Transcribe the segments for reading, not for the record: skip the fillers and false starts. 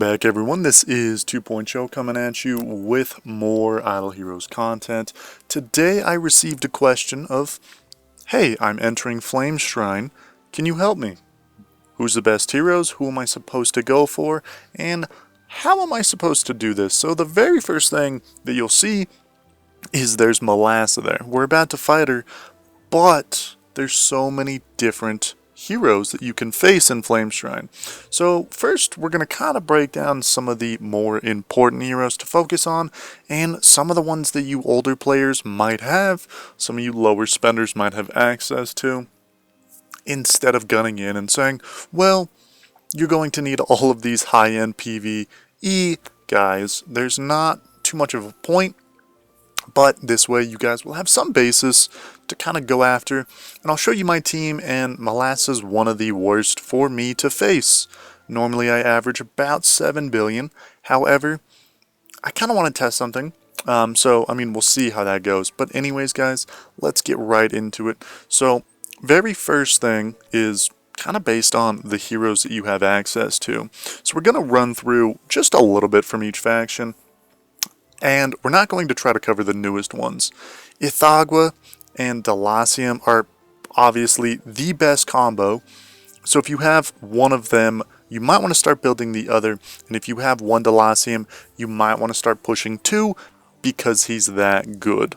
Welcome back, everyone. This is 2.0 coming at you with more Idle Heroes content. Today I received a question of, hey, I'm entering Flame Shrine. Can you help me? Who's the best heroes? Who am I supposed to go for? And how am I supposed to do this? So the very first thing that you'll see is there's Melassa there. We're about to fight her, but there's so many different heroes that you can face in Flame Shrine. So first we're going to kind of break down some of the more important heroes to focus on and some of the ones that you older players might have, some of you lower spenders might have access to, instead of gunning in and saying, well, you're going to need all of these high-end PvE guys. There's not too much of a point, but this way you guys will have some basis to kind of go after. And I'll show you my team, and Melassa's one of the worst for me to face. Normally I average about 7 billion. However, I kind of want to test something. We'll see how that goes. But anyways, guys, let's get right into it. So, very first thing is kind of based on the heroes that you have access to. So we're going to run through just a little bit from each faction. And we're not going to try to cover the newest ones. Ithagua and Delacium are obviously the best combo. So if you have one of them, you might want to start building the other. And if you have one Delacium, you might want to start pushing two because he's that good.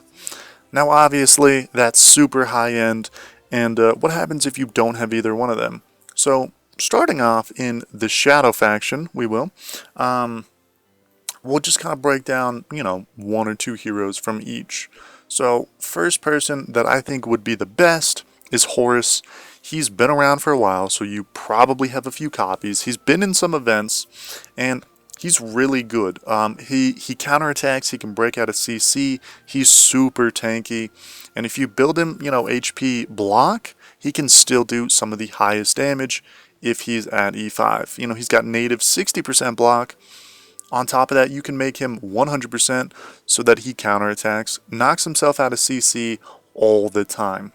Now obviously, that's super high end. And what happens if you don't have either one of them? So starting off in the Shadow faction, we'll just kind of break down, one or two heroes from each. So, first person that I think would be the best is Horus. He's been around for a while, so you probably have a few copies. He's been in some events, and he's really good. He counterattacks, he can break out a CC, he's super tanky, and if you build him, HP block, he can still do some of the highest damage if he's at E5. He's got native 60% block. On top of that, you can make him 100% so that he counterattacks, knocks himself out of CC all the time.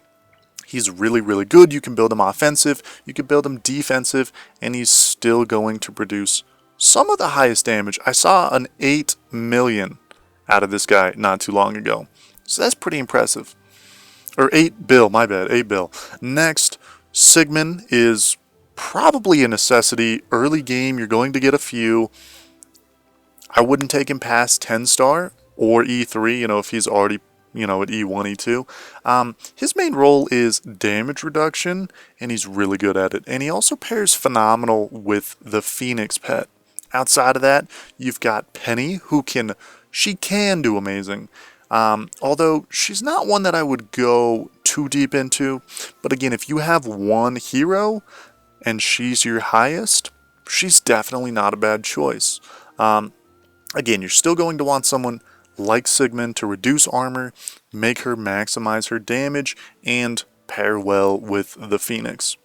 He's really, really good. You can build him offensive, you can build him defensive, and he's still going to produce some of the highest damage. I saw an 8 million out of this guy not too long ago. So that's pretty impressive. Or 8 bill, my bad, 8 bill. Next, Sigmund is probably a necessity. Early game, you're going to get a few. I wouldn't take him past 10 star or E3, if he's already, at E1, E2. His main role is damage reduction, and he's really good at it. And he also pairs phenomenal with the Phoenix pet. Outside of that, you've got Penny, she can do amazing. Although she's not one that I would go too deep into. But again, if you have one hero and she's your highest, she's definitely not a bad choice. Again, you're still going to want someone like Sigmund to reduce armor, make her maximize her damage, and pair well with the Phoenix.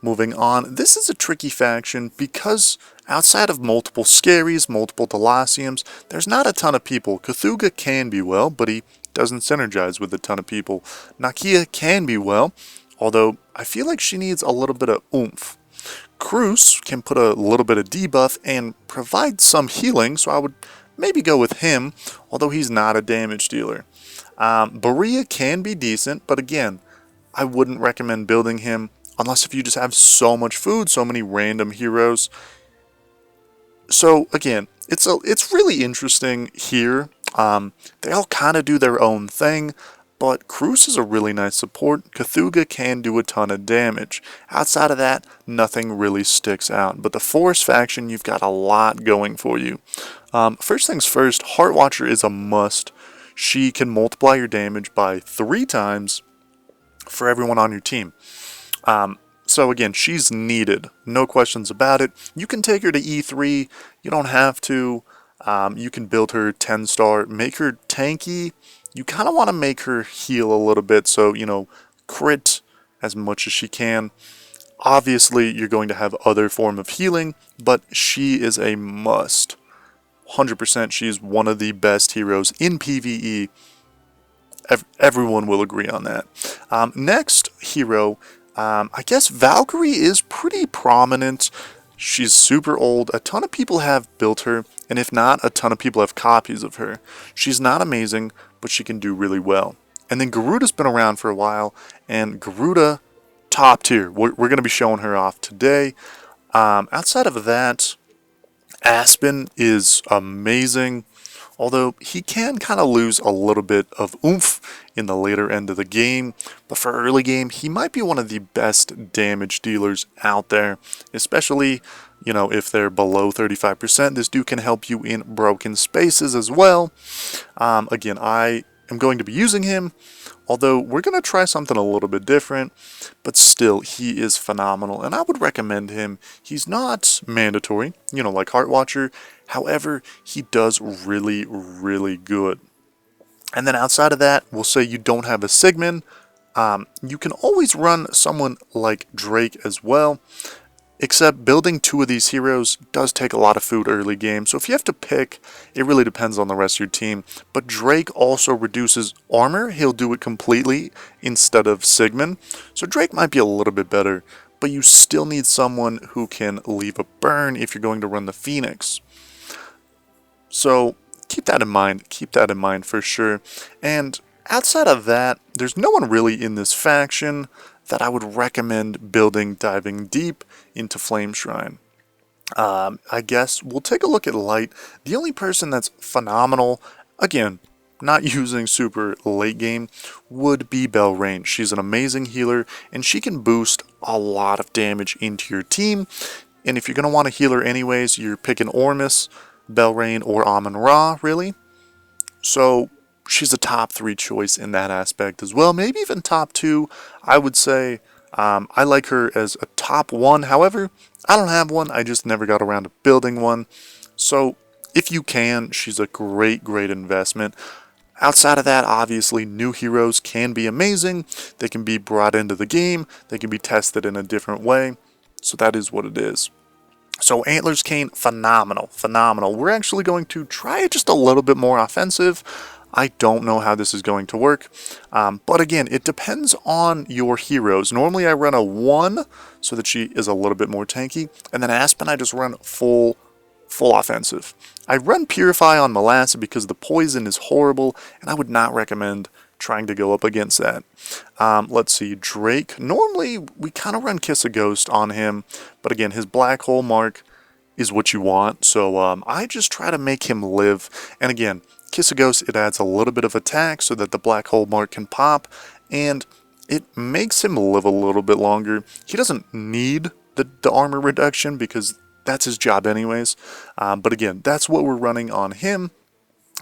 Moving on, this is a tricky faction because outside of multiple Scaries, multiple Delaciums, there's not a ton of people. Cthulhu can be well, but he doesn't synergize with a ton of people. Nakia can be well, although I feel like she needs a little bit of oomph. Cruz can put a little bit of debuff and provide some healing, so I would maybe go with him, although he's not a damage dealer. Berea can be decent, but again, I wouldn't recommend building him unless if you just have so much food, so many random heroes. So again, it's really interesting here. They all kind of do their own thing. But Cruz is a really nice support. Cthulhu can do a ton of damage. Outside of that, nothing really sticks out. But the Force faction, you've got a lot going for you. First things first, Heartwatcher is a must. She can multiply your damage by 3 times for everyone on your team. So again, she's needed. No questions about it. You can take her to E3. You don't have to. You can build her 10 star, make her tanky. You kind of want to make her heal a little bit, so, crit as much as she can. Obviously, you're going to have other form of healing, but she is a must. 100%, she's one of the best heroes in PvE. Everyone will agree on that. Next hero, I guess Valkyrie is pretty prominent. She's super old. A ton of people have built her, and if not, a ton of people have copies of her. She's not amazing, but she can do really well. And then Garuda's been around for a while, and Garuda, top tier. We're going to be showing her off today. Outside of that, Aspen is amazing, although he can kind of lose a little bit of oomph in the later end of the game. But for early game, he might be one of the best damage dealers out there, especially, you know, if they're below 35%. This dude can help you in broken spaces as well. Again, I am going to be using him, although we're going to try something a little bit different, but still, he is phenomenal, and I would recommend him. He's not mandatory, you know, like Heart Watcher. However, he does really, really good. And then outside of that, we'll say you don't have a Sigmund. You can always run someone like Drake as well. Except building two of these heroes does take a lot of food early game, so if you have to pick, it really depends on the rest of your team. But Drake also reduces armor. He'll do it completely instead of Sigmund. So Drake might be a little bit better, but you still need someone who can leave a burn if you're going to run the Phoenix. So keep that in mind for sure. And outside of that, there's no one really in this faction that I would recommend diving deep into Flame Shrine. I guess we'll take a look at Light. The only person that's phenomenal, again, not using super late game, would be Belrain. She's an amazing healer, and she can boost a lot of damage into your team. And if you're going to want to heal her anyways, you're picking Ormus, Belrain, or Amon-Ra, really. So she's a top 3 choice in that aspect as well. Maybe even top 2. I would say I like her as a top 1. However, I don't have one. I just never got around to building one. So if you can, she's a great, great investment. Outside of that, obviously, new heroes can be amazing. They can be brought into the game. They can be tested in a different way. So that is what it is. So Antlers Cain, phenomenal, phenomenal. We're actually going to try it just a little bit more offensive. I don't know how this is going to work, but again, it depends on your heroes. Normally I run a 1 so that she is a little bit more tanky, and then Aspen I just run full offensive. I run Purify on Molasses because the poison is horrible, and I would not recommend trying to go up against that. Let's see, Drake, normally we kind of run Kiss a Ghost on him, but again, his Black Hole Mark is what you want, so I just try to make him live, and again, Kiss a Ghost, it adds a little bit of attack so that the Black Hole Mark can pop, and it makes him live a little bit longer. He doesn't need the armor reduction because that's his job anyways, but again, that's what we're running on him.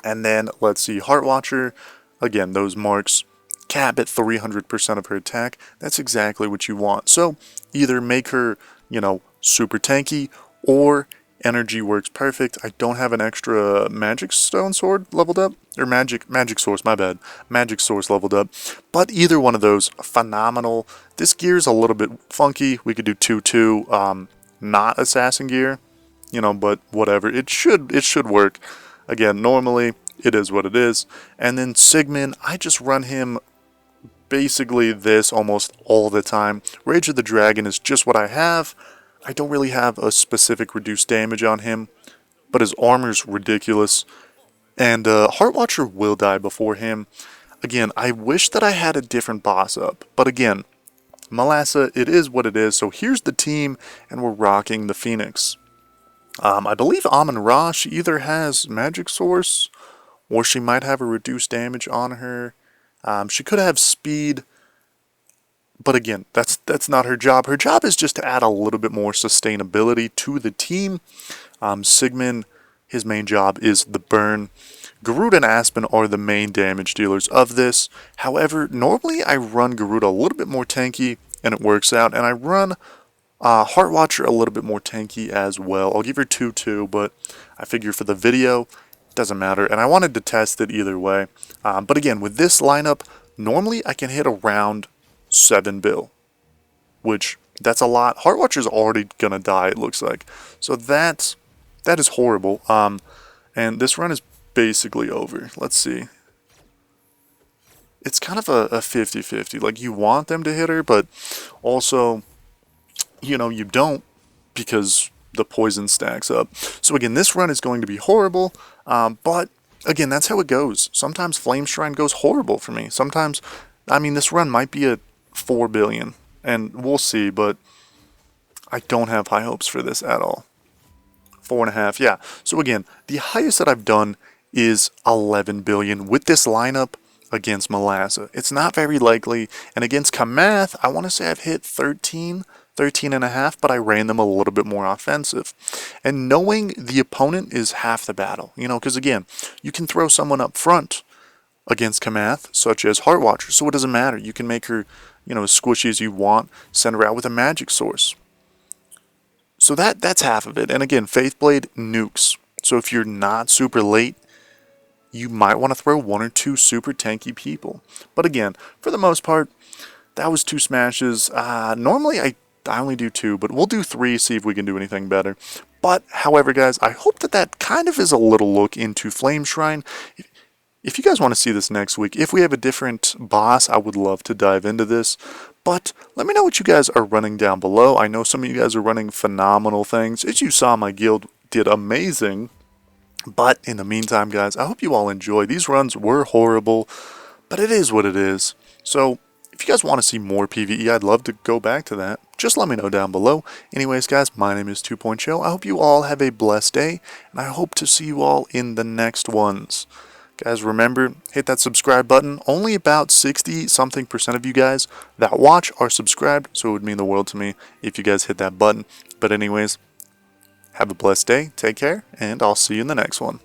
And then, let's see, Heart Watcher, again, those marks cap at 300% of her attack. That's exactly what you want. So, either make her, you know, super tanky, or energy works perfect. I don't have an extra magic stone sword leveled up, or magic source, my bad. Magic source leveled up. But either one of those, phenomenal. This gear's a little bit funky. We could do 2-2, not assassin gear, you know, but whatever. It should work. Again, normally it is what it is. And then Sigmund, I just run him basically this almost all the time. Rage of the Dragon is just what I have. I don't really have a specific reduced damage on him, but his armor's ridiculous. And Heart Watcher will die before him. Again, I wish that I had a different boss up, but again, Molasses, it is what it is. So here's the team, and we're rocking the Phoenix. I believe Amon-Ra, she either has Magic Source, or she might have a reduced damage on her. She could have speed, but again, that's not her job. Her job is just to add a little bit more sustainability to the team. Sigmund, his main job is the burn. Garuda and Aspen are the main damage dealers of this. However, normally I run Garuda a little bit more tanky, and it works out. And I run Heart Watcher a little bit more tanky as well. I'll give her 2-2, but I figure for the video, it doesn't matter. And I wanted to test it either way. But again, with this lineup, normally I can hit around 7 bill, which that's a lot. Heart Watcher's already gonna die, it looks like. So that is horrible. And this run is basically over. Let's see. It's kind of a 50-50. Like, you want them to hit her, but also, you know, you don't, because the poison stacks up. So again, this run is going to be horrible, but again, that's how it goes. Sometimes Flame Shrine goes horrible for me. Sometimes, I mean, this run might be at 4 billion, and we'll see, but I don't have high hopes for this at all. 4.5, yeah. So again, the highest that I've done is 11 billion with this lineup against Malazza. It's not very likely, and against Kamath, I want to say I've hit 13 and a half, but I ran them a little bit more offensive. And knowing the opponent is half the battle, you know, because again, you can throw someone up front against Kamath, such as Heartwatcher, so it doesn't matter. You can make her, you know, as squishy as you want, send her out with a magic source. So that's half of it. And again, Faithblade nukes. So if you're not super late, you might want to throw 1 or 2 super tanky people. But again, for the most part, that was 2 smashes. Normally I only do 2, but we'll do 3, see if we can do anything better. But, however, guys, I hope that kind of is a little look into Flame Shrine. If you guys want to see this next week, if we have a different boss, I would love to dive into this. But let me know what you guys are running down below. I know some of you guys are running phenomenal things. As you saw, my guild did amazing. But in the meantime, guys, I hope you all enjoy. These runs were horrible, but it is what it is. So, if you guys want to see more PvE, I'd love to go back to that. Just let me know down below. Anyways, guys, my name is 2.0. I hope you all have a blessed day, and I hope to see you all in the next ones. Guys, remember, hit that subscribe button. Only about 60-something% of you guys that watch are subscribed, so it would mean the world to me if you guys hit that button. But anyways, have a blessed day, take care, and I'll see you in the next one.